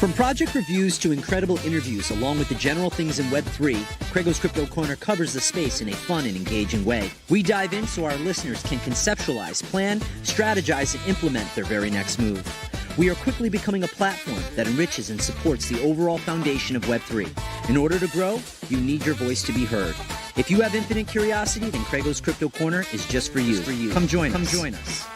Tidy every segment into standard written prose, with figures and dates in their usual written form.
From project reviews to incredible interviews, along with the general things in Web3, Craig's Crypto Corner covers the space in a fun and engaging way. We dive in so our listeners can conceptualize, plan, strategize, and implement their very next move. We are quickly becoming a platform that enriches and supports the overall foundation of Web3. In order to grow, you need your voice to be heard. If you have infinite curiosity, then Craig's Crypto Corner is just for you. Come join us.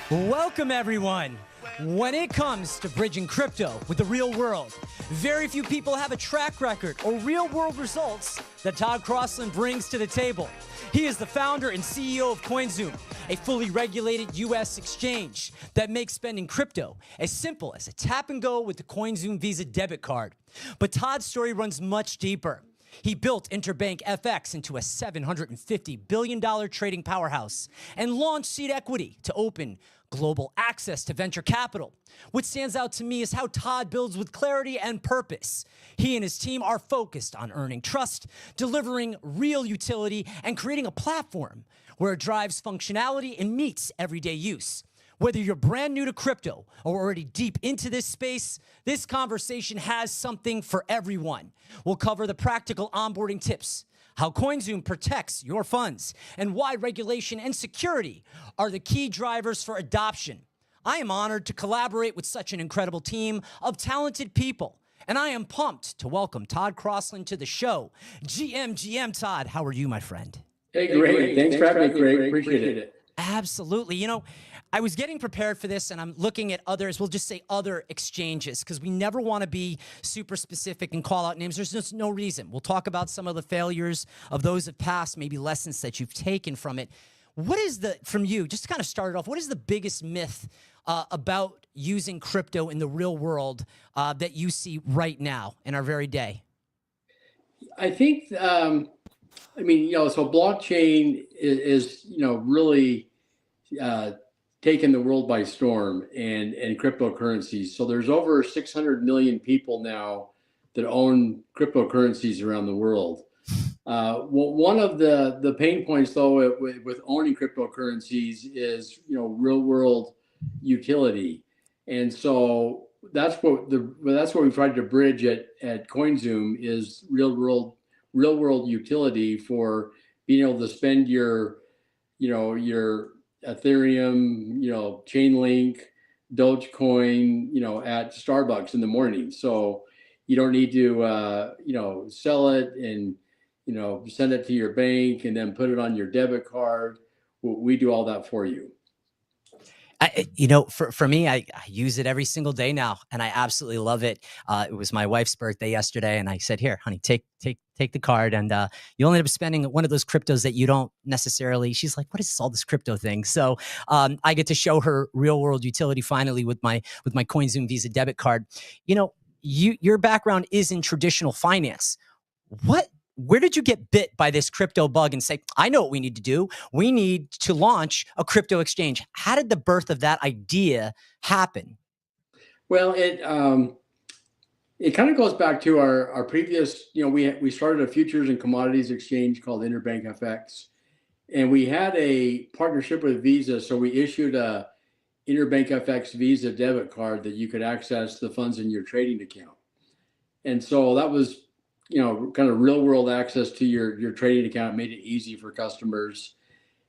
Welcome, everyone. When it comes to bridging crypto with the real world, very few people have a track record or real-world results that Todd Crossland brings to the table. He is the founder and CEO of CoinZoom, a fully regulated U.S. exchange that makes spending crypto as simple as a tap and go with the CoinZoom Visa debit card. But Todd's story runs much deeper. He built Interbank FX into a $750 billion trading powerhouse and launched seed equity to open global access to venture capital. What stands out to me is how Todd builds with clarity and purpose. He and his team are focused on earning trust, delivering real utility, and creating a platform where it drives functionality and meets everyday use. Whether you're brand new to crypto or already deep into this space, this conversation has something for everyone. We'll cover the practical onboarding tips, how CoinZoom protects your funds, and why regulation and security are the key drivers for adoption. I am honored to collaborate with such an incredible team of talented people, and I am pumped to welcome Todd Crossland to the show. GM Todd, how are you, my friend? Hey, great. Thanks for having me, Craig. Appreciate it. Absolutely. You know, I was getting prepared for this, and I'm looking at others, we'll just say other exchanges, because we never want to be super specific and call out names. There's just no reason. We'll talk about some of the failures of those of past, maybe lessons that you've taken from it. What is from you, just to kind of start it off, what is the biggest myth about using crypto in the real world that you see right now in our very day? I think, so blockchain is really taken the world by storm, and cryptocurrencies. So there's over 600 million people now that own cryptocurrencies around the world. One of the pain points, though, with owning cryptocurrencies is real world utility, and so that's what we've tried to bridge at CoinZoom is real world utility for being able to spend your Ethereum, Chainlink, Dogecoin, at Starbucks in the morning. So you don't need to, sell it and, send it to your bank and then put it on your debit card. We do all that for you. For me, I use it every single day now, and I absolutely love it. It was my wife's birthday yesterday, and I said, "Here, honey, take the card, and you only end up spending one of those cryptos that you don't necessarily." She's like, "What is all this crypto thing?" So I get to show her real world utility finally with my CoinZoom Visa debit card. Your background is in traditional finance. Where did you get bit by this crypto bug and say, I know what we need to do? We need to launch a crypto exchange. How did the birth of that idea happen? Well, it kind of goes back to our previous, we started a futures and commodities exchange called Interbank FX, and we had a partnership with Visa. So we issued a Interbank FX Visa debit card that you could access the funds in your trading account. And so that was kind of real world access to your trading account, made it easy for customers.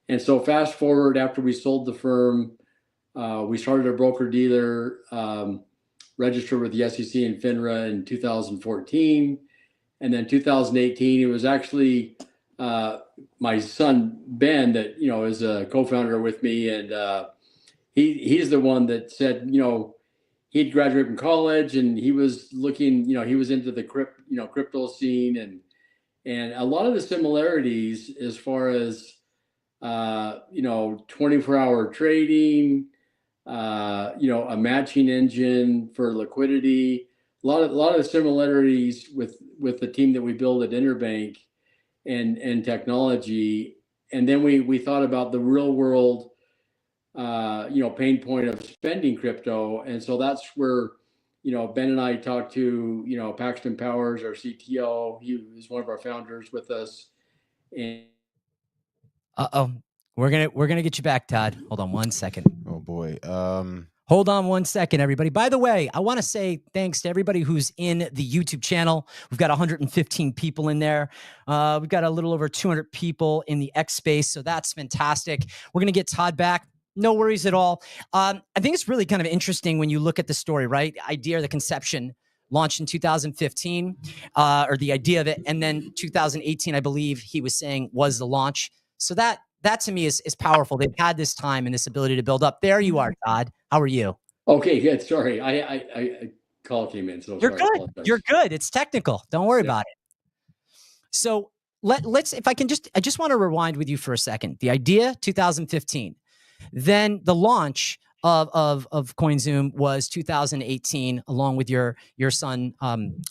And so fast forward, after we sold the firm, we started a broker dealer, registered with the SEC and FINRA in 2014. And then 2018, it was actually my son, Ben, that, is a co-founder with me. And he's the one that said, he'd graduated from college and he was looking, he was into the crypto scene and a lot of the similarities as far as, 24-hour trading, a matching engine for liquidity, a lot of the similarities with the team that we built at Interbank and technology. And then we thought about the real world pain point of spending crypto. And so that's where, Ben and I talked to, Paxton Powers, our CTO. He was one of our founders with us. And we're gonna get you back, Todd. Hold on one second. Oh boy. Hold on one second, everybody. By the way, I want to say thanks to everybody who's in the YouTube channel. We've got 115 people in there. We've got a little over 200 people in the X space, so that's fantastic. We're going to get Todd back. No worries at all. I think it's really kind of interesting when you look at the story, right? The idea, the conception launched in 2015, or the idea of it, and then 2018, I believe he was saying, was the launch. So that to me is powerful. They've had this time and this ability to build up. There you are, Todd. How are you? Okay, good. Sorry, I call came in, so You're sorry. good. You're good. It's technical. Don't worry about it. So let's, if I can I just want to rewind with you for a second. The idea, 2015. Then the launch of CoinZoom was 2018, along with your son,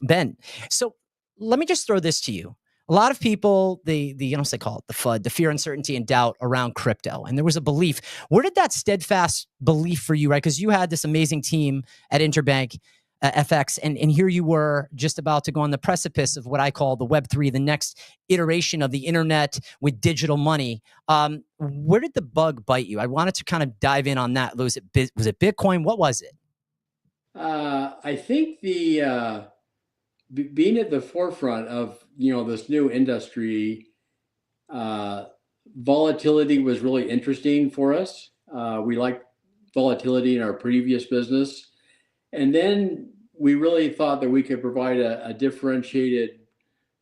Ben. So let me just throw this to you. A lot of people, the you know, they call it the FUD, the fear, uncertainty, and doubt around crypto. And there was a belief. Where did that steadfast belief for you, right? Because you had this amazing team at Interbank FX, and here you were just about to go on the precipice of what I call the Web3, the next iteration of the internet with digital money. Where did the bug bite you? I wanted to kind of dive in on that. Was it Bitcoin? What was it? I think the being at the forefront of this new industry, volatility was really interesting for us. We liked volatility in our previous business, and then we really thought that we could provide a differentiated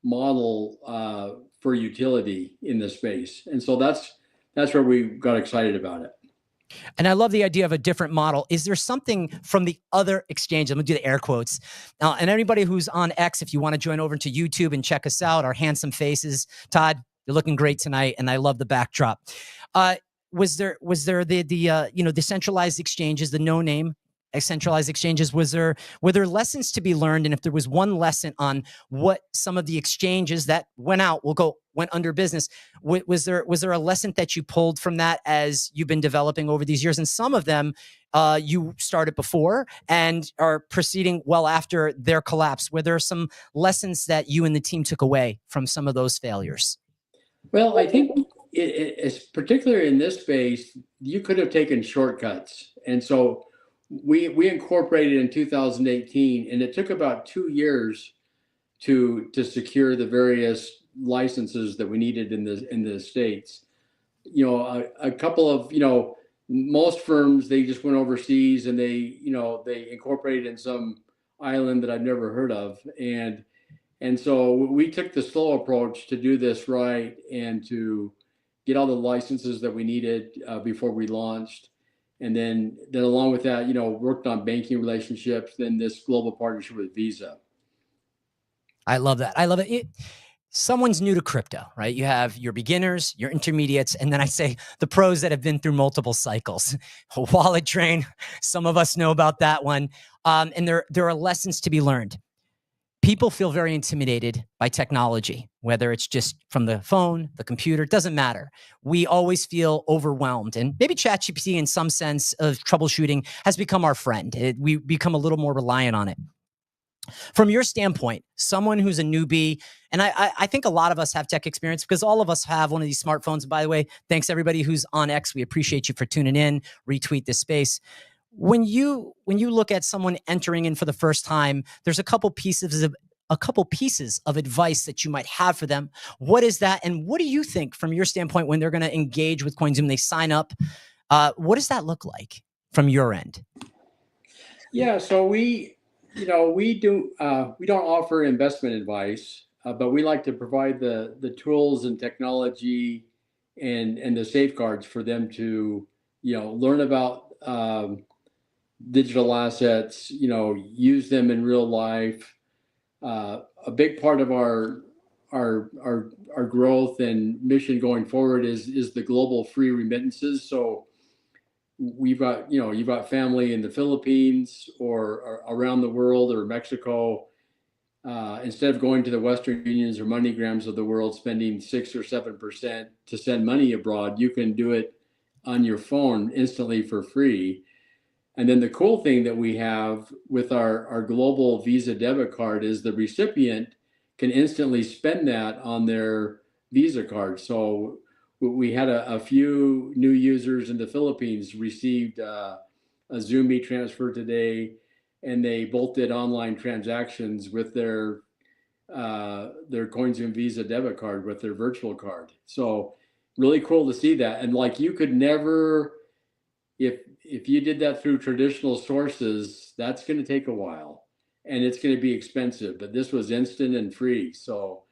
model for utility in the space, and so that's where we got excited about it. And I love the idea of a different model. Is there something from the other exchange? I'm going to do the air quotes. And anybody who's on X, if you want to join over to YouTube and check us out, our handsome faces. Todd, you're looking great tonight, and I love the backdrop. Was there the centralized exchanges, the no-name centralized exchanges? Were there lessons to be learned? And if there was one lesson on what some of the exchanges that went under business, was there a lesson that you pulled from that as you've been developing over these years? And some of them you started before and are proceeding well after their collapse. Were there some lessons that you and the team took away from some of those failures? Well, I think it's particularly in this space, you could have taken shortcuts. And so we incorporated in 2018, and it took about 2 years to secure the various licenses that we needed in the States. A couple of, most firms, they just went overseas and they incorporated in some island that I've never heard of. And so we took the slow approach to do this right and to get all the licenses that we needed before we launched. And then along with that, worked on banking relationships, then this global partnership with Visa. I love that. I love it. Someone's new to crypto, right? You have your beginners, your intermediates, and then I say the pros that have been through multiple cycles. Wallet drain, some of us know about that one. And there are lessons to be learned. People feel very intimidated by technology, whether it's just from the phone, the computer, it doesn't matter. We always feel overwhelmed. And maybe ChatGPT, in some sense of troubleshooting, has become our friend. We become a little more reliant on it. From your standpoint, someone who's a newbie, and I think a lot of us have tech experience because all of us have one of these smartphones. And by the way, thanks everybody who's on X. We appreciate you for tuning in. Retweet this space. When you look at someone entering in for the first time, there's a couple pieces of advice that you might have for them. What is that? And what do you think from your standpoint when they're going to engage with CoinZoom, they sign up? What does that look like from your end? Yeah, so we don't offer investment advice, but we like to provide the tools and technology and the safeguards for them to learn about digital assets, use them in real life. A big part of our growth and mission going forward is the global free remittances. So we've got you've got family in the Philippines or around the world or Mexico. Instead of going to the Western Unions or MoneyGrams of the world, spending 6 or 7% to send money abroad, you can do it on your phone instantly for free. And then the cool thing that we have with our global Visa debit card is the recipient can instantly spend that on their Visa card. So we had a few new users in the Philippines received a Zoom transfer today, and they both did online transactions with their CoinZoom Visa debit card with their virtual card. So really cool to see that. And like, you could never, if you did that through traditional sources, that's going to take a while and it's going to be expensive. But this was instant and free, so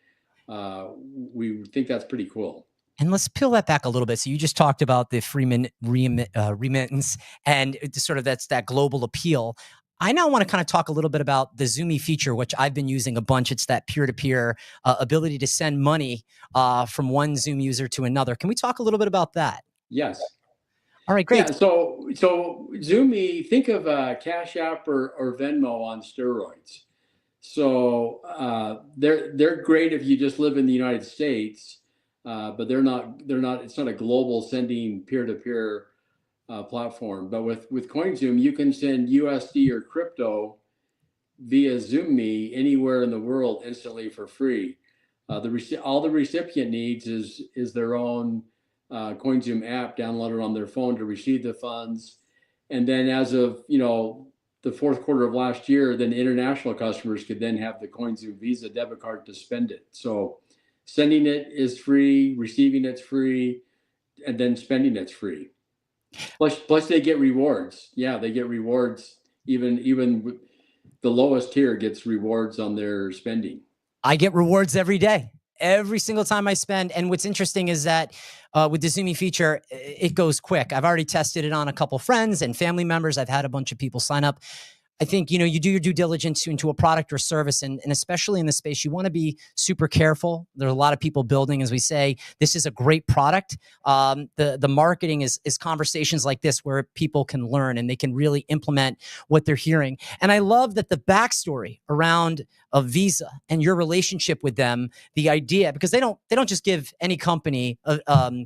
we think that's pretty cool. And let's peel that back a little bit. So you just talked about the free remittance and sort of that global appeal. I now want to kind of talk a little bit about the Zoom feature, which I've been using a bunch. It's that peer-to-peer ability to send money from one Zoom user to another. Can we talk a little bit about that? Yes. All right, great. Yeah, so Zoom, think of Cash App or Venmo on steroids. So they're great if you just live in the United States, but they're not. It's not a global sending peer-to-peer platform. But with CoinZoom, you can send USD or crypto via Zoom anywhere in the world instantly for free. All the recipient needs is their own CoinZoom app downloaded on their phone to receive the funds. And then as of the fourth quarter of last year, then international customers could then have the CoinZoom Visa debit card to spend it. So sending it is free, receiving it's free, and then spending it's free. Plus they get rewards. Yeah, they get rewards. Even the lowest tier gets rewards on their spending. I get rewards every day, every single time I spend. And what's interesting is that with the Zoom feature, it goes quick. I've already tested it on a couple friends and family members. I've had a bunch of people sign up. I think, you do your due diligence into a product or service, and especially in this space, you want to be super careful. There are a lot of people building, as we say, this is a great product. The marketing is conversations like this where people can learn and they can really implement what they're hearing. And I love that the backstory around a Visa and your relationship with them, the idea, because they don't just give any company a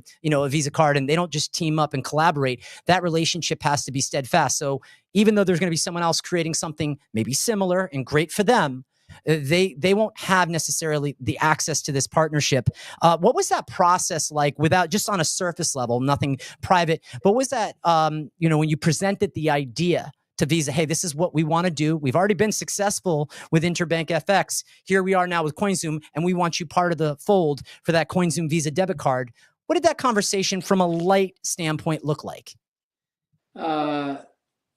Visa card, and they don't just team up and collaborate. That relationship has to be steadfast. So even though there's going to be someone else creating something maybe similar and great for them, they won't have necessarily the access to this partnership. What was that process like, without just on a surface level, nothing private, but was that, when you presented the idea to Visa, hey, this is what we want to do. We've already been successful with Interbank FX. Here we are now with CoinZoom, and we want you part of the fold for that CoinZoom Visa debit card. What did that conversation from a light standpoint look like?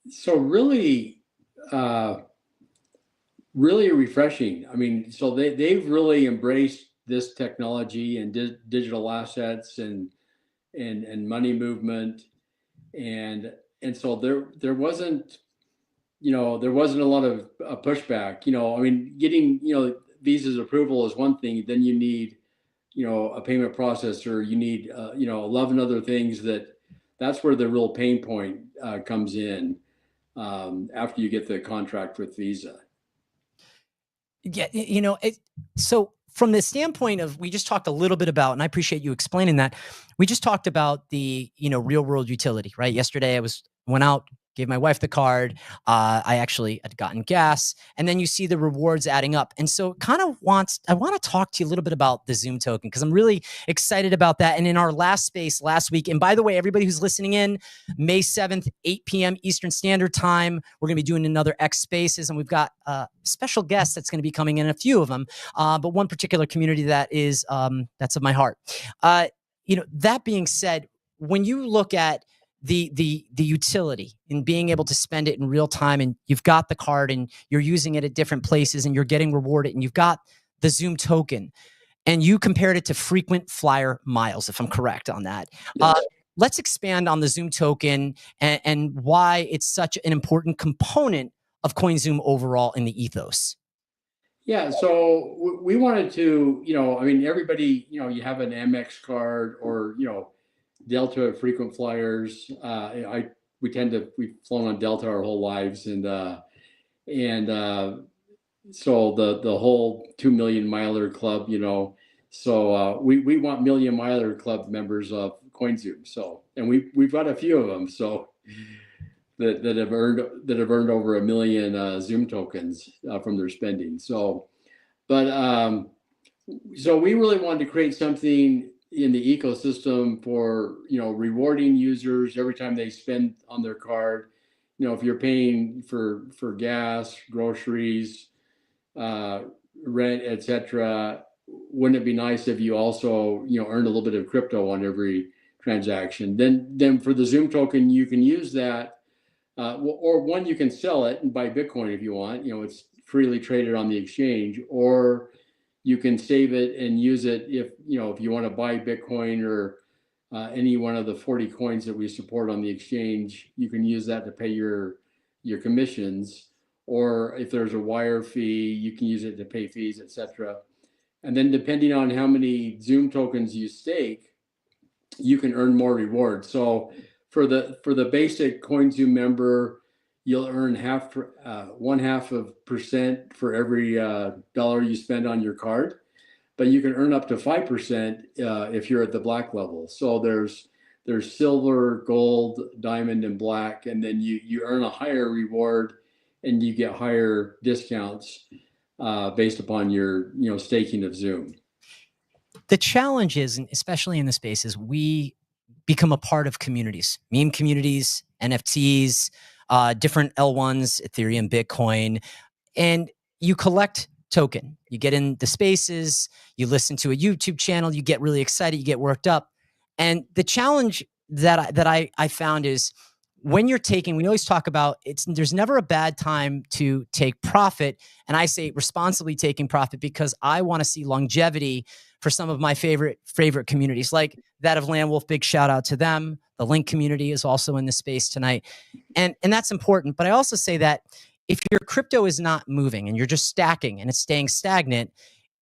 So really refreshing. I mean, so they've really embraced this technology and digital assets and money movement, and so there wasn't a lot of pushback. I mean, getting Visa's approval is one thing. Then you need a payment processor. You need 11 other things. That's where the real pain point comes in. After you get the contract with Visa. Yeah, so from the standpoint of, we just talked a little bit about, and I appreciate you explaining that. We just talked about the, real world utility, right? Yesterday I went out, gave my wife the card. I actually had gotten gas, and then you see the rewards adding up. And so I want to talk to you a little bit about the Zoom token, because I'm really excited about that. And in our last space last week, and by the way, everybody who's listening in, May 7th, 8 p.m. Eastern Standard Time, we're going to be doing another X Spaces, and we've got a special guest that's going to be coming in, a few of them, but one particular community that is, that's of my heart. That being said, when you look at the utility in being able to spend it in real time, and you've got the card and you're using it at different places and you're getting rewarded, and you've got the Zoom token, and you compared it to frequent flyer miles, if I'm correct on that. Yes. Let's expand on the Zoom token and why it's such an important component of CoinZoom overall in the ethos. Yeah, so we wanted to, I mean, everybody, you have an Amex card or, Delta frequent flyers. We've flown on Delta our whole lives, and so the whole 2 million miler club, so we want million miler club members of CoinZoom. So, and we've got a few of them, so that have earned over 1 million Zoom tokens from their spending. So, but so we really wanted to create something in the ecosystem for rewarding users every time they spend on their card, if you're paying for gas, groceries, rent, etc., wouldn't it be nice if you also, earned a little bit of crypto on every transaction? Then for the Zoom token, you can use that, or one, you can sell it and buy Bitcoin if you want. It's freely traded on the exchange, or you can save it and use it if you want to buy Bitcoin or any one of the 40 coins that we support on the exchange. You can use that to pay your commissions, or if there's a wire fee, you can use it to pay fees, etc. And then depending on how many Zoom tokens you stake, you can earn more rewards. So for the basic CoinZoom member, you'll earn 0.5% for every dollar you spend on your card, but you can earn up to 5% if you're at the black level. So there's silver, gold, diamond, and black, and then you earn a higher reward and you get higher discounts based upon your staking of Zoom. The challenge is, and especially in the space, is we become a part of communities, meme communities, NFTs, different L1s, Ethereum, Bitcoin, and you collect token. You get in the spaces, you listen to a YouTube channel, you get really excited, you get worked up. And the challenge that I found is when you're taking, we always talk about there's never a bad time to take profit. And I say responsibly taking profit because I want to see longevity for some of my favorite communities, like that of Landwolf. Big shout out to them. The Link community is also in the space tonight. And that's important. But I also say that if your crypto is not moving and you're just stacking and it's staying stagnant,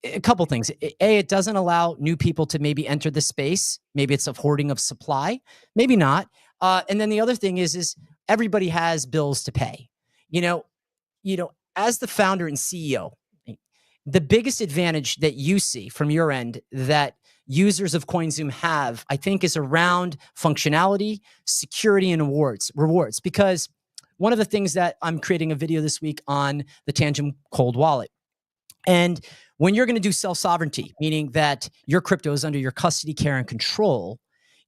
a couple things. A, it doesn't allow new people to maybe enter the space. Maybe it's a hoarding of supply, maybe not. And then the other thing is everybody has bills to pay. As the founder and CEO, the biggest advantage that you see from your end that users of CoinZoom have, I think, is around functionality, security, and rewards. Because one of the things that I'm creating a video this week on the Tangent Cold Wallet. And when you're going to do self-sovereignty, meaning that your crypto is under your custody, care, and control,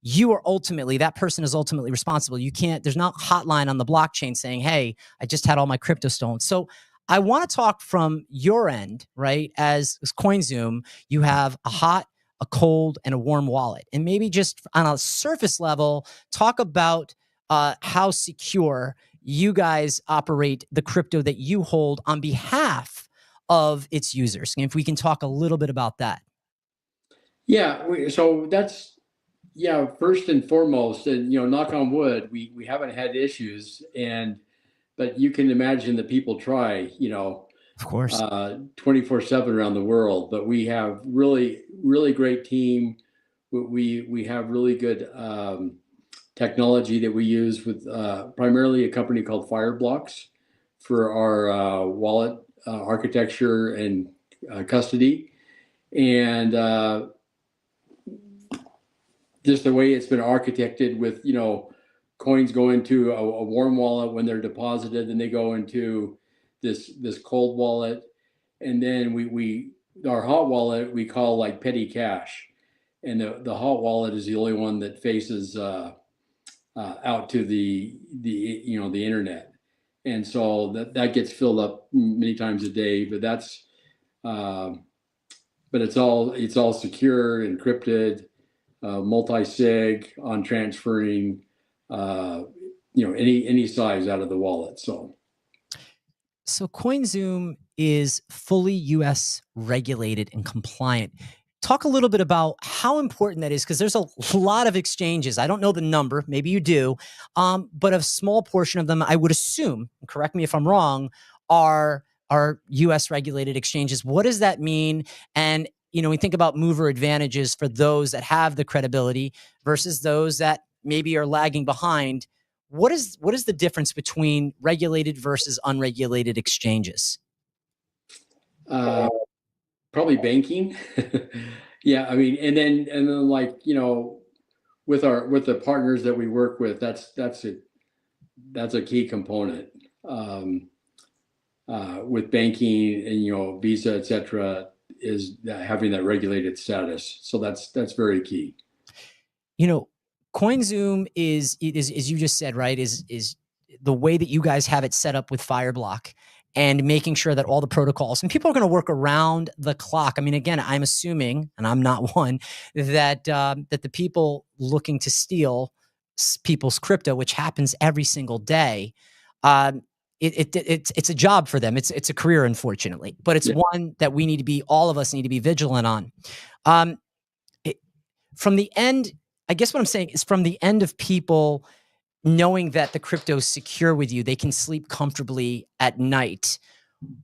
that person is ultimately responsible. There's not a hotline on the blockchain saying, hey, I just had all my crypto stolen. So I want to talk from your end, right? As CoinZoom, you have a hot, a cold, and a warm wallet. And maybe just on a surface level, talk about how secure you guys operate the crypto that you hold on behalf of its users. And if we can talk a little bit about that. Yeah, so that's, first and foremost, and knock on wood, we haven't had issues, but you can imagine that people try, of course, 24/7 around the world. But we have really, really great team. We have really good technology that we use with primarily a company called Fireblocks for our wallet architecture and custody, and just the way it's been architected with coins go into a warm wallet when they're deposited, and they go into this cold wallet, and then our hot wallet we call like petty cash, and the hot wallet is the only one that faces out to the internet, and so that gets filled up many times a day. But that's but it's all secure, encrypted, multi-sig on transferring any size out of the wallet. So CoinZoom is fully US regulated and compliant. Talk a little bit about how important that is, because there's a lot of exchanges. I don't know the number, maybe you do, but a small portion of them, I would assume, correct me if I'm wrong, are US regulated exchanges. What does that mean? And we think about mover advantages for those that have the credibility versus those that maybe are lagging behind. What is the difference between regulated versus unregulated exchanges? Probably banking. Yeah, I mean, and then like with the partners that we work with, that's a key component with banking and Visa, etc. is having that regulated status. So that's very key. CoinZoom is, as you just said, right, is the way that you guys have it set up with Fireblock and making sure that all the protocols and people are going to work around the clock. I mean, again, I'm assuming, and I'm not one, that that the people looking to steal people's crypto, which happens every single day, it's a job for them. It's a career, unfortunately, but it's one that we need to be, all of us need to be vigilant on. From the end, I guess what I'm saying is from the end of people knowing that the crypto is secure with you, they can sleep comfortably at night.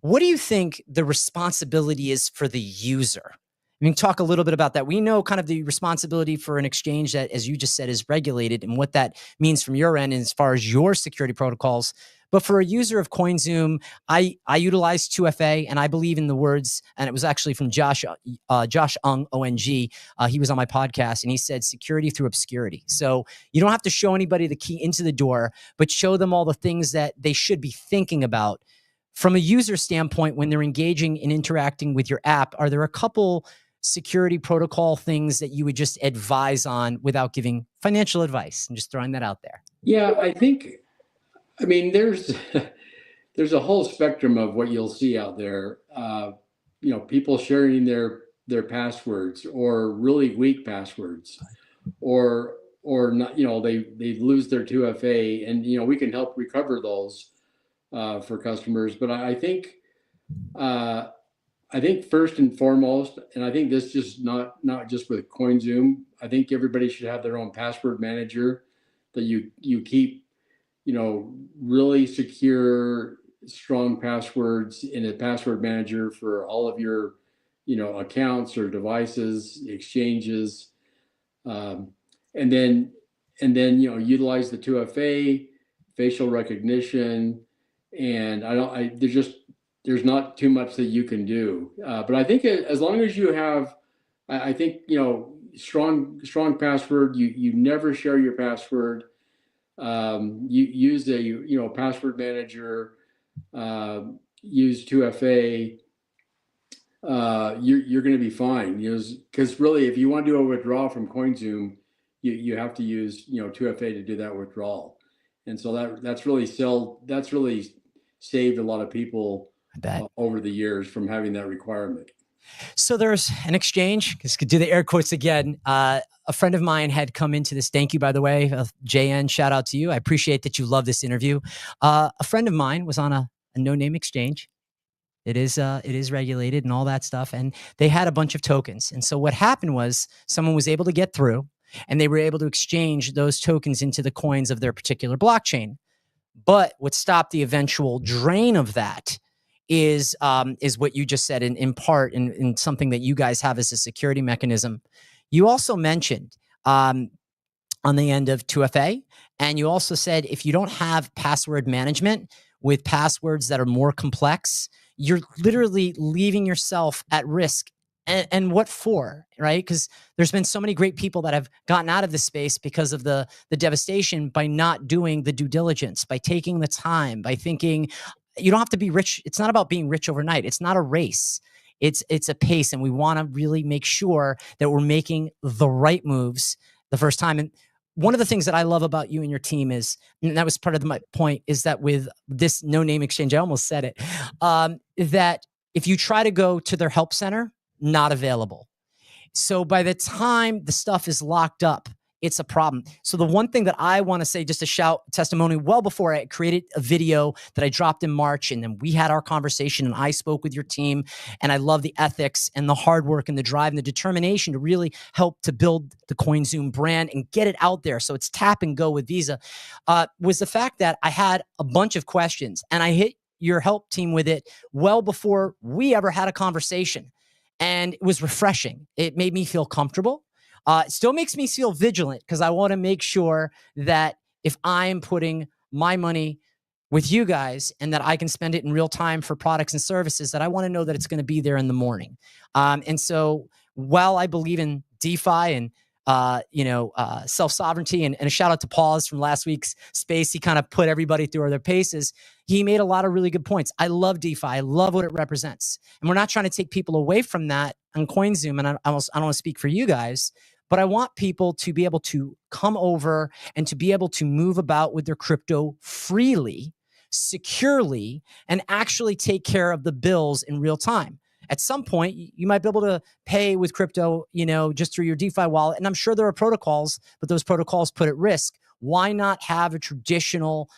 What do you think the responsibility is for the user? I mean, talk a little bit about that. We know kind of the responsibility for an exchange that, as you just said, is regulated and what that means from your end as far as your security protocols. But for a user of CoinZoom, I utilize 2FA, and I believe in the words, and it was actually from Josh Ung, O-N-G. He was on my podcast, and he said security through obscurity. So you don't have to show anybody the key into the door, but show them all the things that they should be thinking about. From a user standpoint, when they're engaging and interacting with your app, are there a couple security protocol things that you would just advise on without giving financial advice? I'm just throwing that out there. Yeah, I mean, there's a whole spectrum of what you'll see out there. People sharing their passwords or really weak passwords, or not. They lose their 2FA, and we can help recover those for customers. But I think first and foremost, and I think this just not just with CoinZoom. I think everybody should have their own password manager that you keep. Really secure, strong passwords in a password manager for all of your, accounts or devices, exchanges, and then utilize the 2FA, facial recognition, and there's not too much that you can do. But I think as long as you have, I think strong password, you never share your password. You use a password manager, use 2FA, you're going to be fine. Because really, if you want to do a withdrawal from CoinZoom, you have to use 2FA to do that withdrawal, and so that's really saved a lot of people over the years from having that requirement. So there's an exchange, because could do the air quotes again. A friend of mine had come into this. Thank you, by the way, JN. Shout out to you. I appreciate that you love this interview. A friend of mine was on a no-name exchange. It is regulated and all that stuff, and they had a bunch of tokens. And so what happened was someone was able to get through, and they were able to exchange those tokens into the coins of their particular blockchain. But what stopped the eventual drain of that is what you just said in part, in something that you guys have as a security mechanism. You also mentioned on the end of 2FA, and you also said if you don't have password management with passwords that are more complex, you're literally leaving yourself at risk. And what for, right? Because there's been so many great people that have gotten out of this space because of the devastation by not doing the due diligence, by taking the time, by thinking, you don't have to be rich. It's not about being rich overnight. It's not a race. It's a pace, and we want to really make sure that we're making the right moves the first time. And one of the things that I love about you and your team is, and that was part of my point, is that with this no-name exchange, I almost said it, that if you try to go to their help center, not available. So by the time the stuff is locked up, it's a problem. So the one thing that I want to say, just to shout testimony, well before I created a video that I dropped in March, and then we had our conversation and I spoke with your team, and I love the ethics and the hard work and the drive and the determination to really help to build the CoinZoom brand and get it out there so it's tap and go with Visa, was the fact that I had a bunch of questions, and I hit your help team with it well before we ever had a conversation. And it was refreshing. It made me feel comfortable. It still makes me feel vigilant, because I want to make sure that if I'm putting my money with you guys and that I can spend it in real time for products and services, that I want to know that it's going to be there in the morning. And so while I believe in DeFi and self-sovereignty, and a shout out to Paul's from last week's space, he kind of put everybody through their paces. He made a lot of really good points. I love DeFi. I love what it represents. And we're not trying to take people away from that on CoinZoom. And I don't want to speak for you guys, but I want people to be able to come over and to be able to move about with their crypto freely, securely, and actually take care of the bills in real time. At some point, you might be able to pay with crypto, just through your DeFi wallet. And I'm sure there are protocols, but those protocols put at risk. Why not have a traditional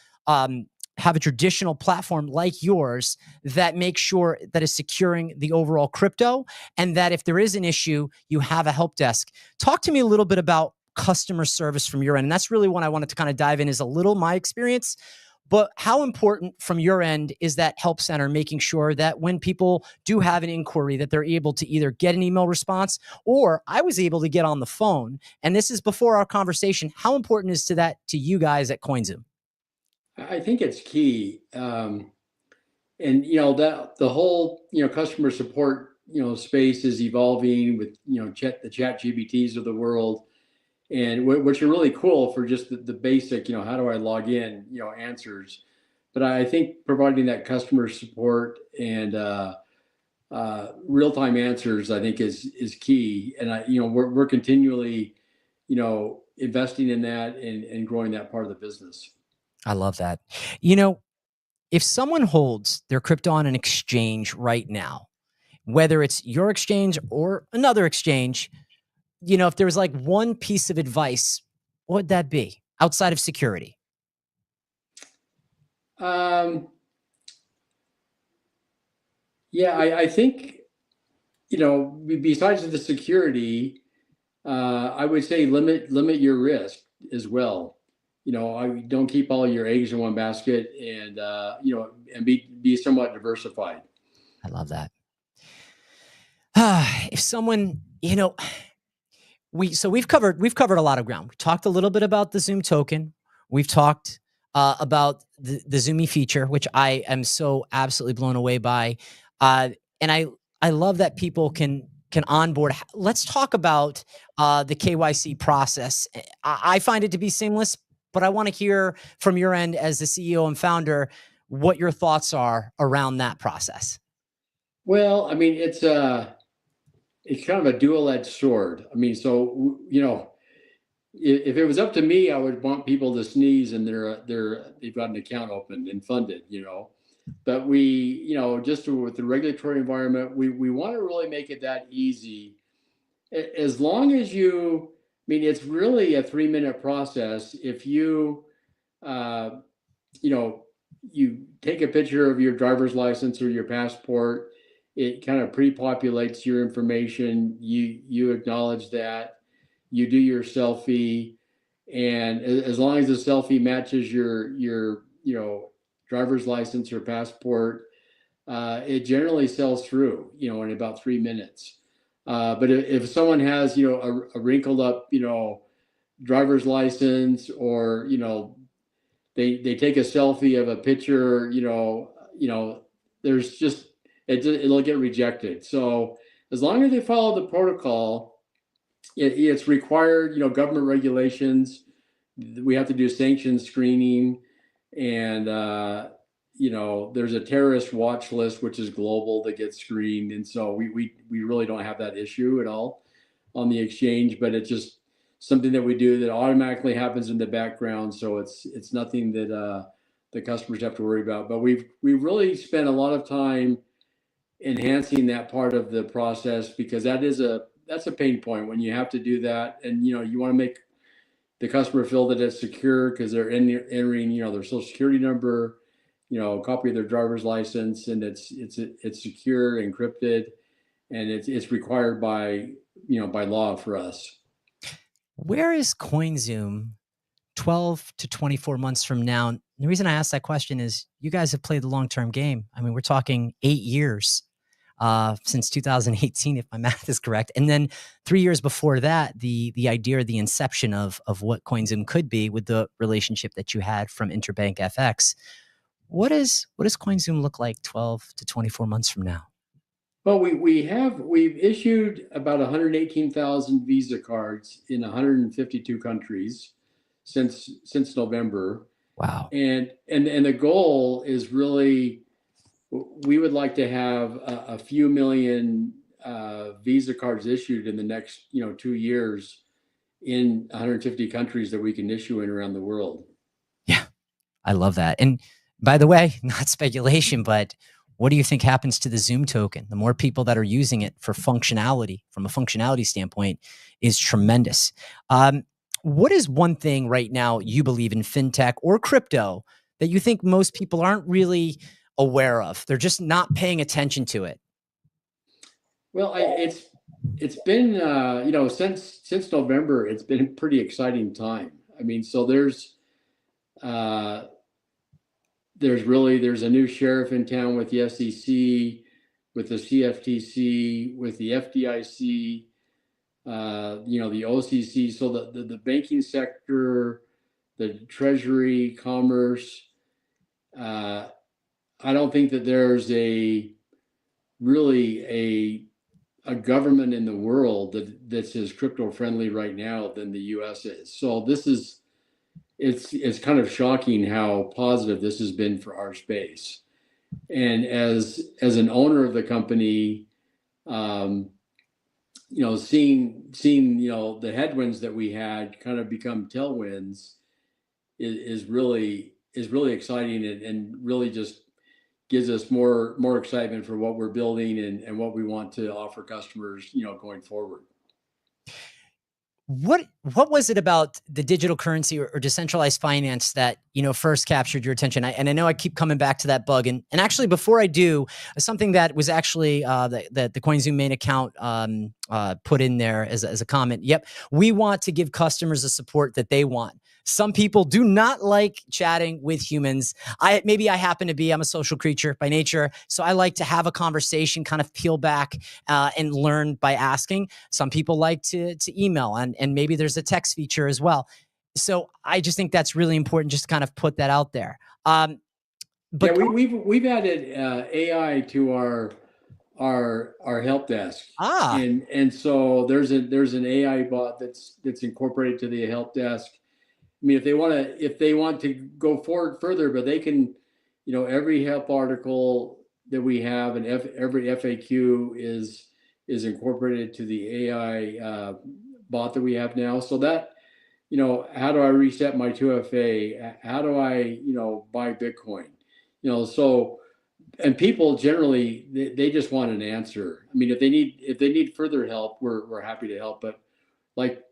platform like yours that makes sure that is securing the overall crypto, and that if there is an issue, you have a help desk? Talk to me a little bit about customer service from your end. And that's really what I wanted to kind of dive in, is a little my experience. But how important from your end is that help center, making sure that when people do have an inquiry, that they're able to either get an email response, or I was able to get on the phone. And this is before our conversation. How important is that to you guys at CoinZoom? I think it's key. And that the whole customer support space is evolving with the chat GBTs of the world, and which are really cool for just the basic how do I log in answers. But I think providing that customer support and real-time answers, I think is key. And we're continually investing in that and growing that part of the business. I love that. If someone holds their crypto on an exchange right now, whether it's your exchange or another exchange, if there was like one piece of advice, what would that be outside of security? Yeah, I think, besides the security, I would say limit your risk as well. I don't keep all your eggs in one basket, and and be somewhat diversified. I love that. If someone, we've covered a lot of ground. We talked a little bit about the Zoom token. We've talked about the Zoomy feature, which I am so absolutely blown away by. And I love that people can onboard. Let's talk about the KYC process. I find it to be seamless, but I want to hear from your end as the CEO and founder what your thoughts are around that process. Well, I mean, it's kind of a dual-edged sword. I mean, so if it was up to me, I would want people to sneeze and they've got an account opened and funded. But we, just with the regulatory environment, we want to really make it that easy. As long as it's really a 3-minute process. If you take a picture of your driver's license or your passport, it kind of pre-populates your information. You acknowledge that, you do your selfie, and as long as the selfie matches your driver's license or passport, it generally sells through in about 3 minutes. But if someone has a wrinkled up driver's license, or they take a selfie of a picture, there's just it'll get rejected. So as long as they follow the protocol, it's required. Government regulations. We have to do sanction screening, and there's a terrorist watch list, which is global, that gets screened. And so we really don't have that issue at all on the exchange, but it's just something that we do that automatically happens in the background. So it's nothing that the customers have to worry about. But we've really spent a lot of time enhancing that part of the process, because that's a pain point when you have to do that. And you want to make the customer feel that it's secure, because they're entering their social security number, a copy of their driver's license, and it's secure, encrypted, and it's required by law for us. Where is CoinZoom 12 to 24 months from now? And the reason I ask that question is you guys have played the long-term game. I mean, we're talking 8 years since 2018, if my math is correct. And then 3 years before that, the idea, the inception of what CoinZoom could be, with the relationship that you had from Interbank FX. What does CoinZoom look like 12 to 24 months from now? Well, we've issued about 118,000 Visa cards in 152 countries since November. Wow. And the goal is really, we would like to have a few million Visa cards issued in the next 2 years, in 150 countries that we can issue in around the world. Yeah, I love that. And by the way, not speculation, but what do you think happens to the Zoom token? The more people that are using it for functionality, from a functionality standpoint, is tremendous. What is one thing right now you believe in fintech or crypto that you think most people aren't really aware of? They're just not paying attention to it. Well, it's been since November, it's been a pretty exciting time. I mean, so there's a new sheriff in town with the SEC, with the CFTC, with the FDIC, the OCC. So the banking sector, the Treasury, Commerce. I don't think that there's really a government in the world that's as crypto friendly right now than the U.S. is. So it's kind of shocking how positive this has been for our space. And as an owner of the company, seeing the headwinds that we had kind of become tailwinds is really exciting, and really just gives us more excitement for what we're building and what we want to offer customers, going forward. What was it about the digital currency or decentralized finance that first captured your attention? And I know I keep coming back to that bug. And actually, before I do, something that was actually the CoinZoom main account put in there as a comment. Yep, we want to give customers the support that they want. Some people do not like chatting with humans. I'm a social creature by nature, so I like to have a conversation, kind of peel back and learn by asking. Some people like to email, and maybe there's a text feature as well. So I just think that's really important, just to kind of put that out there. But yeah, we've added AI to our help desk, and so there's an AI bot that's incorporated to the help desk. I mean, if they want to go forward further, but they can, every help article that we have and every FAQ is incorporated to the AI bot that we have now. So that, how do I reset my 2FA? How do I, buy Bitcoin? And people generally, they just want an answer. I mean, if they need further help, we're happy to help. But like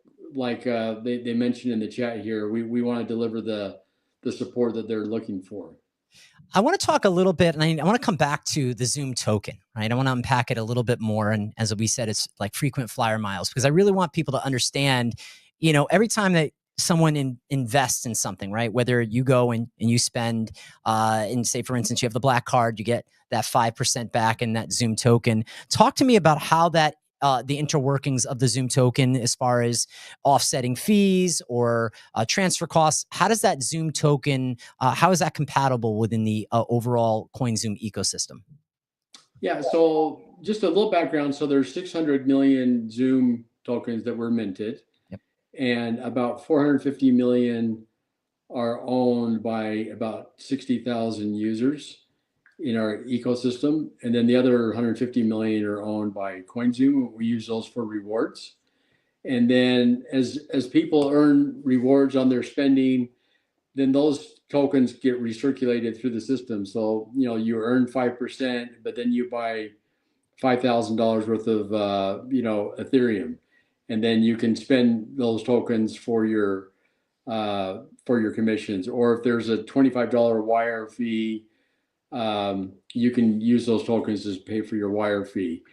they mentioned in the chat here, we want to deliver the support that they're looking for. I want to talk a little bit, and I want to come back to the Zoom token, right? I want to unpack it a little bit more. And as we said, it's like frequent flyer miles, because I really want people to understand, every time that someone invests in something, right? Whether you go and you spend, and say, for instance, you have the black card, you get that 5% back in that Zoom token. Talk to me about how that the interworkings of the Zoom token, as far as offsetting fees or transfer costs. How does that Zoom token, how is that compatible within the overall CoinZoom ecosystem? Yeah, so just a little background. So there's 600 million Zoom tokens that were minted. Yep. And about 450 million are owned by about 60,000 users in our ecosystem, and then the other 150 million are owned by CoinZoom. We use those for rewards, and then as people earn rewards on their spending, then those tokens get recirculated through the system. So you earn 5%, but then you buy $5,000 worth of Ethereum, and then you can spend those tokens for your commissions, or if there's a $25 wire fee, you can use those tokens to pay for your wire fee.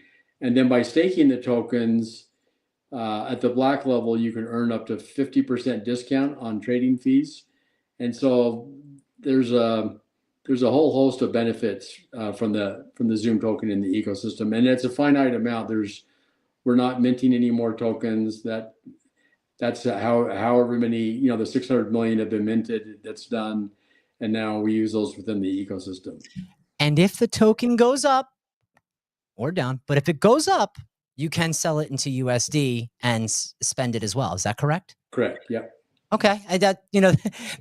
And then by staking the tokens at the black level, you can earn up to 50% discount on trading fees. And so there's a whole host of benefits from the Zoom token in the ecosystem, and it's a finite amount. We're not minting any more tokens. That's however many, the 600 million have been minted. That's done. And now we use those within the ecosystem. And if the token goes up or down, but if it goes up, you can sell it into USD and spend it as well. Is that correct? Correct. Yeah. Okay.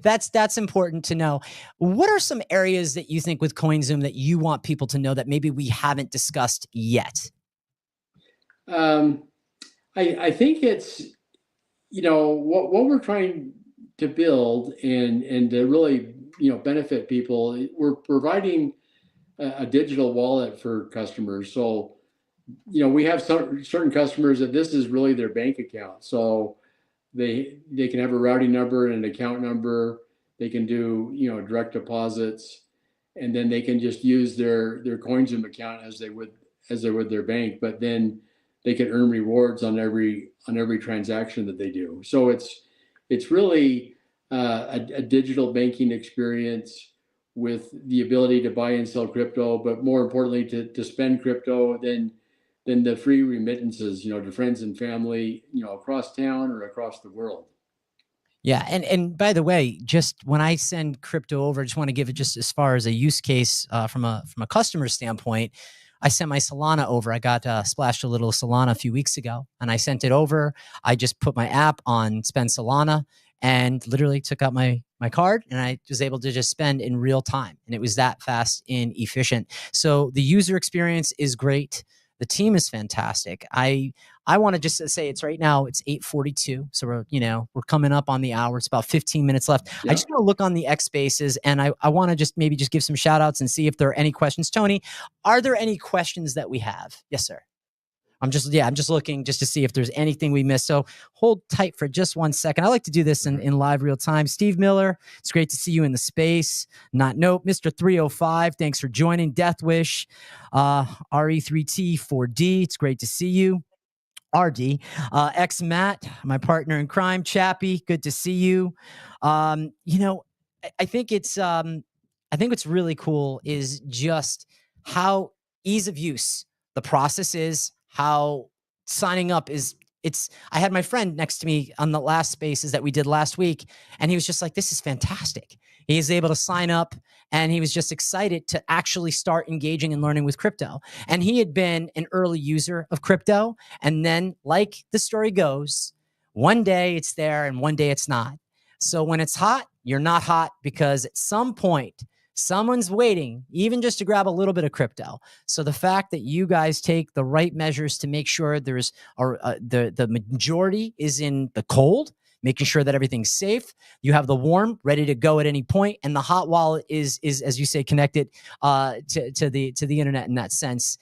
That's important to know. What are some areas that you think with CoinZoom that you want people to know that maybe we haven't discussed yet? I think what we're trying to build and to really, benefit people, we're providing a digital wallet for customers. So, we have certain customers that this is really their bank account. So they can have a routing number and an account number. They can do, direct deposits, and then they can just use their CoinZoom account as they would their bank. But then they can earn rewards on every transaction that they do. So it's really a digital banking experience with the ability to buy and sell crypto, but more importantly to spend crypto than the free remittances, to friends and family, across town or across the world. Yeah, and by the way, just when I send crypto over, I just want to give it just as far as a use case from a customer standpoint. I sent my Solana over. I got splashed a little Solana a few weeks ago, and I sent it over. I just put my app on Spend Solana and literally took out my card, and I was able to just spend in real time, and it was that fast and efficient. So the user experience is great. The team is fantastic. I want to just say it's right now, it's 8:42. So we're coming up on the hour. It's about 15 minutes left. Yeah. I just want to look on the X Spaces, and I want to just maybe just give some shout outs and see if there are any questions. Tony, are there any questions that we have? Yes, sir. I'm just looking just to see if there's anything we missed. So hold tight for just 1 second. I like to do this in live real time. Steve Miller, it's great to see you in the space. Nope. Mr. 305, thanks for joining. Death Wish, RE3T4D, it's great to see you. RD, X Matt, my partner in crime. Chappie, good to see you. I think what's really cool is just how ease of use the process is, how signing up is. I had my friend next to me on the last spaces that we did last week, and he was just like, this is fantastic. He is able to sign up, and he was just excited to actually start engaging and learning with crypto. And he had been an early user of crypto. And then, like the story goes, one day it's there and one day it's not. So when it's hot, you're not hot, because at some point, someone's waiting even just to grab a little bit of crypto. So the fact that you guys take the right measures to make sure there's the majority is in the cold, making sure that everything's safe. You have the warm ready to go at any point, and the hot wallet is as you say, connected to the internet in that sense.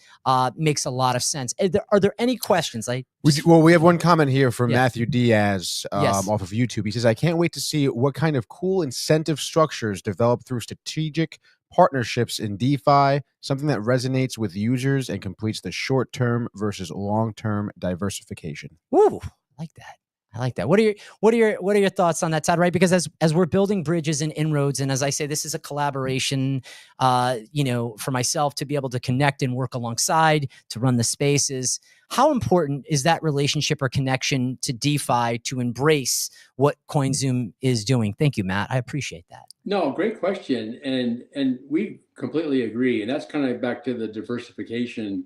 Makes a lot of sense. Are there any questions? We have one comment here from Matthew Diaz Yes. off of YouTube. He says, I can't wait to see what kind of cool incentive structures develop through strategic partnerships in DeFi, something that resonates with users and completes the short-term versus long-term diversification. Ooh, I like that. I like that. What are your thoughts on that, Todd? Right, because as we're building bridges and inroads, and as I say, this is a collaboration. For myself to be able to connect and work alongside to run the spaces. How important is that relationship or connection to DeFi to embrace what CoinZoom is doing? Thank you, Matt. I appreciate that. No, great question, and we completely agree. And that's kind of back to the diversification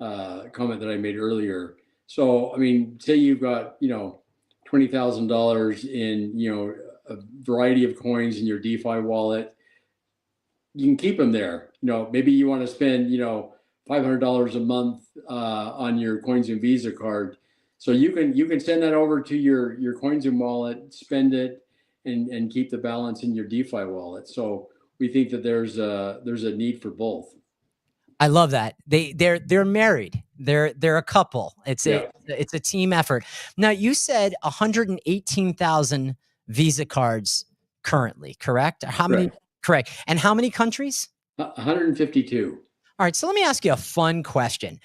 comment that I made earlier. So, I mean, say you've got $20,000 in a variety of coins in your DeFi wallet. You can keep them there. Maybe you want to spend $500 a month on your CoinZoom Visa card. So you can send that over to your CoinZoom wallet, spend it, and keep the balance in your DeFi wallet. So we think that there's a need for both. I love that. They're married. They're a couple. It's a team effort. Now, you said 118,000 Visa cards currently, correct? How many? Correct. And how many countries? 152. All right. So let me ask you a fun question.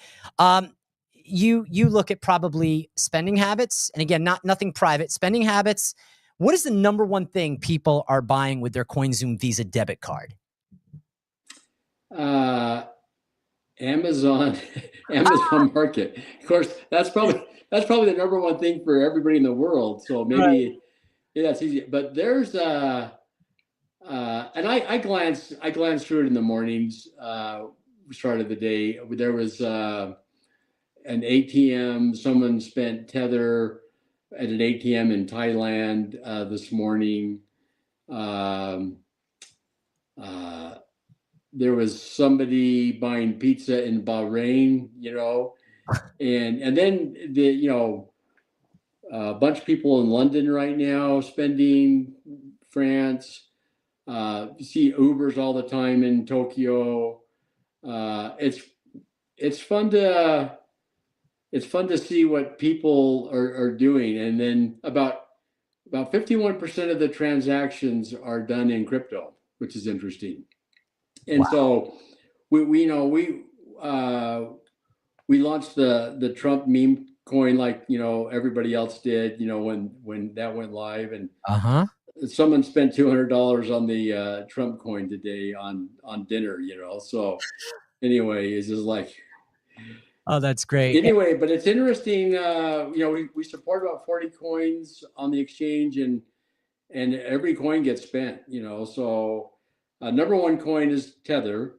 You look at probably spending habits, and again, nothing private. Spending habits. What is the number one thing people are buying with their CoinZoom Visa debit card? Amazon Market. Of course, that's probably the number one thing for everybody in the world. So maybe that's easy. But there's and I glanced through it in the mornings. Start of the day. There was an ATM. Someone spent Tether at an ATM in Thailand this morning. There was somebody buying pizza in Bahrain, and then the a bunch of people in London right now spending, France. You see Ubers all the time in Tokyo. It's fun to see what people are doing, and then about 51% of the transactions are done in crypto, which is interesting. And Wow. so we launched the Trump meme coin like everybody else did when that went live, and someone spent $200 on the Trump coin today on dinner. So anyway, it's just like. Oh, that's great. Anyway, but it's interesting. We support about 40 coins on the exchange, and every coin gets spent. So number one coin is Tether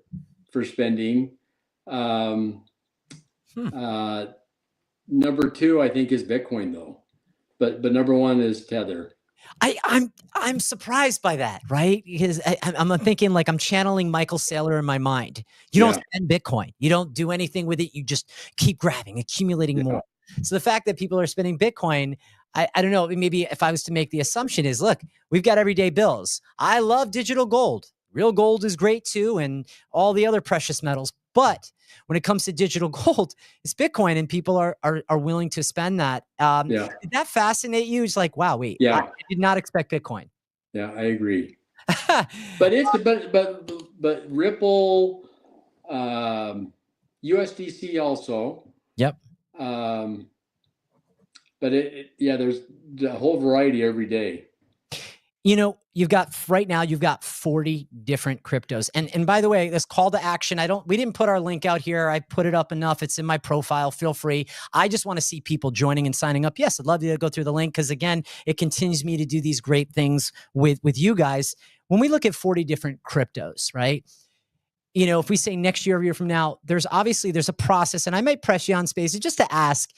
for spending. Number two, I think, is Bitcoin though, but number one is Tether. I'm surprised by that, right? Because I'm thinking like I'm channeling Michael Saylor in my mind. You don't spend Bitcoin. You don't do anything with it. You just keep grabbing, accumulating more. So the fact that people are spending Bitcoin, I don't know, maybe if I was to make the assumption is, look, we've got everyday bills. I love digital gold. Real gold is great too, and all the other precious metals. But when it comes to digital gold, it's Bitcoin, and people are willing to spend that. Did that fascinate you? It's like, wow, wait, I did not expect Bitcoin. Yeah, I agree. but Ripple, USDC also. Yep. But there's a whole variety every day. You've got 40 different cryptos. And by the way, this call to action, we didn't put our link out here. I put it up enough. It's in my profile. Feel free. I just want to see people joining and signing up. Yes, I'd love you to go through the link, because again, it continues me to do these great things with you guys. When we look at 40 different cryptos, right? If we say next year or a year from now, there's a process, and I might press you on Spaces just to ask,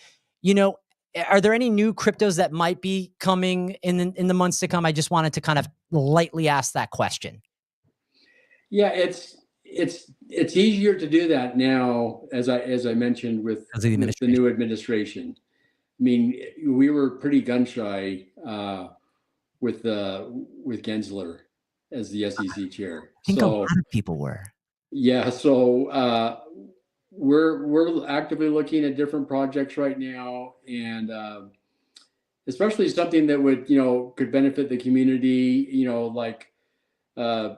are there any new cryptos that might be coming in the months to come? I just wanted to kind of lightly ask that question. Yeah, it's easier to do that now, as I mentioned, with the new administration. I mean, we were pretty gun shy with Gensler as the SEC chair. I think a lot of people were. Yeah, so we're actively looking at different projects right now, and especially something that would could benefit the community. Like a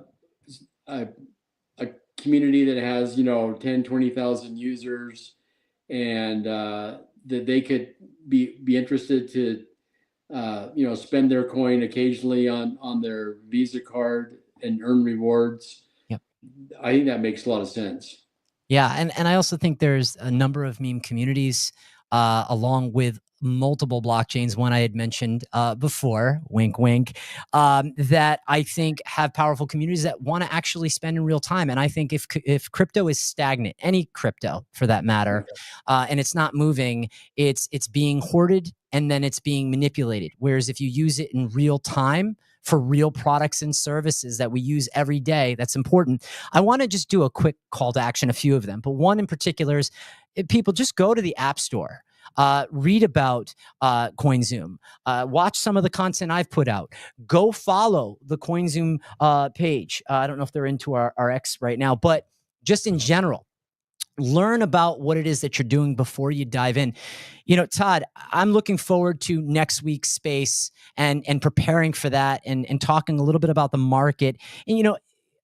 community that has 10,000-20,000 users, and that they could be interested to spend their coin occasionally on their Visa card and earn rewards. Yep. I think that makes a lot of sense. Yeah, and I also think there's a number of meme communities along with multiple blockchains, one I had mentioned before, wink, wink, that I think have powerful communities that want to actually spend in real time. And I think if crypto is stagnant, any crypto for that matter, and it's not moving, it's being hoarded and then it's being manipulated. Whereas if you use it in real time for real products and services that we use every day, that's important. I want to just do a quick call to action, a few of them, but one in particular is people just go to the App Store. Read about CoinZoom. Watch some of the content I've put out. Go follow the CoinZoom page. I don't know if they're into our X right now, but just in general, learn about what it is that you're doing before you dive in. Todd, I'm looking forward to next week's space and preparing for that and talking a little bit about the market. And,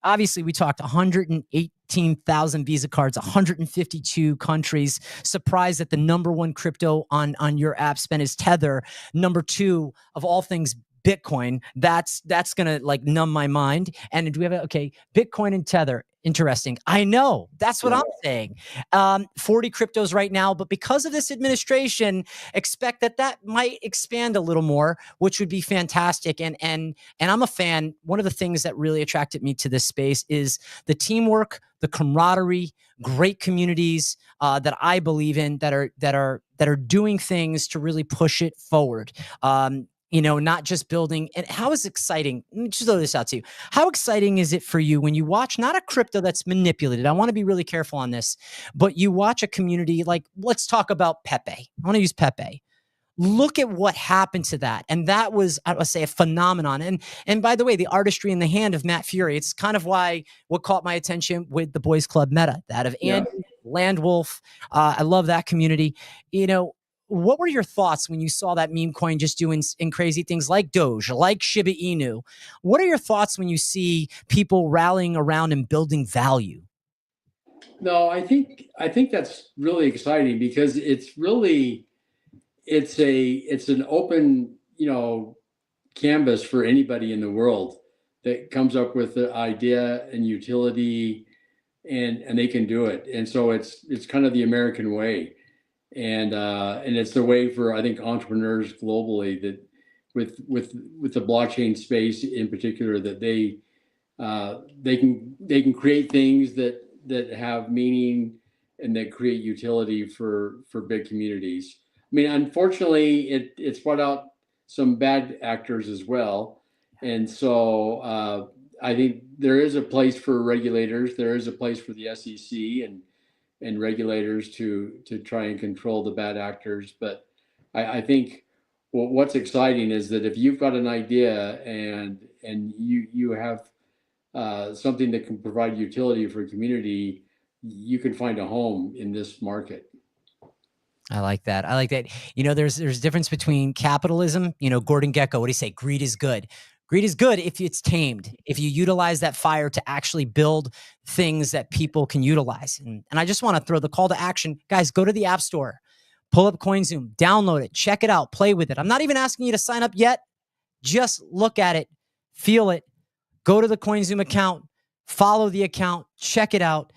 obviously we talked 118,000 Visa cards, 152 countries. Surprised that the number one crypto on your app spend is Tether. Number two, of all things, Bitcoin. That's gonna numb my mind. And do we have Bitcoin and Tether? Interesting. I know. That's what I'm saying. 40 cryptos right now, but because of this administration, expect that might expand a little more, which would be fantastic. And I'm a fan. One of the things that really attracted me to this space is the teamwork, the camaraderie, great communities that I believe in that are doing things to really push it forward. Not just building. And how is exciting? Let me just throw this out to you. How exciting is it for you when you watch not a crypto that's manipulated? I want to be really careful on this, but you watch a community like, let's talk about Pepe. I want to use Pepe. look at what happened to that. And that was, I would say, a phenomenon. And by the way, the artistry in the hand of Matt Fury, it's kind of why what caught my attention with the Boys Club meta, that of Andy, Landwolf. I love that community. What were your thoughts when you saw that meme coin just doing crazy things like Doge, like Shiba Inu? What are your thoughts when you see people rallying around and building value? No, I think that's really exciting because it's an open, canvas for anybody in the world that comes up with the idea and utility, and they can do it. And so it's kind of the American way. And it's the way for, I think, entrepreneurs globally that with the blockchain space in particular, that they can create things that have meaning and that create utility for big communities. I mean, unfortunately, it's brought out some bad actors as well. And so I think there is a place for regulators. There is a place for the SEC and regulators to try and control the bad actors. But I think what's exciting is that if you've got an idea and you have something that can provide utility for a community, you can find a home in this market. I like that. There's a difference between capitalism. Gordon Gekko, what do you say? Greed is good. Greed is good if it's tamed, if you utilize that fire to actually build things that people can utilize. And I just want to throw the call to action. Guys, go to the App Store, pull up CoinZoom, download it, check it out, play with it. I'm not even asking you to sign up yet. Just look at it, feel it, go to the CoinZoom account, follow the account, check it out.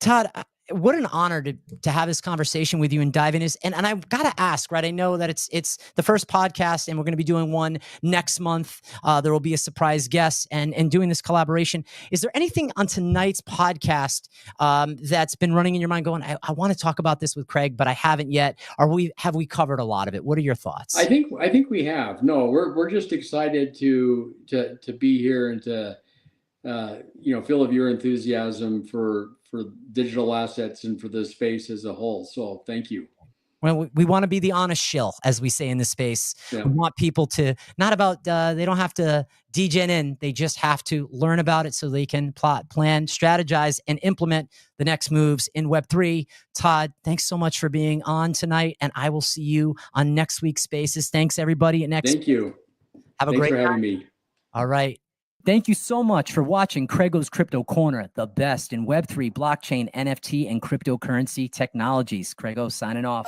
Todd, what an honor to have this conversation with you and dive in. And I've got to ask, right? I know that it's the first podcast and we're going to be doing one next month. There will be a surprise guest and doing this collaboration. Is there anything on tonight's podcast that's been running in your mind going, I want to talk about this with Craig, but I haven't yet? Have we covered a lot of it? What are your thoughts? I think we have. No, we're just excited to be here and to feel of your enthusiasm for digital assets and for the space as a whole. So thank you. Well, we want to be the honest shill, as we say in the space. Yeah. We want people to not about, they don't have to degen in. They just have to learn about it so they can plot, plan, strategize, and implement the next moves in Web3. Todd, thanks so much for being on tonight. And I will see you on next week's Spaces. Thanks, everybody. Thank you. Have a Thanks great for having me. All right. Thank you so much for watching Craig's Crypto Corner, the best in Web3, blockchain, NFT, and cryptocurrency technologies. Craig signing off.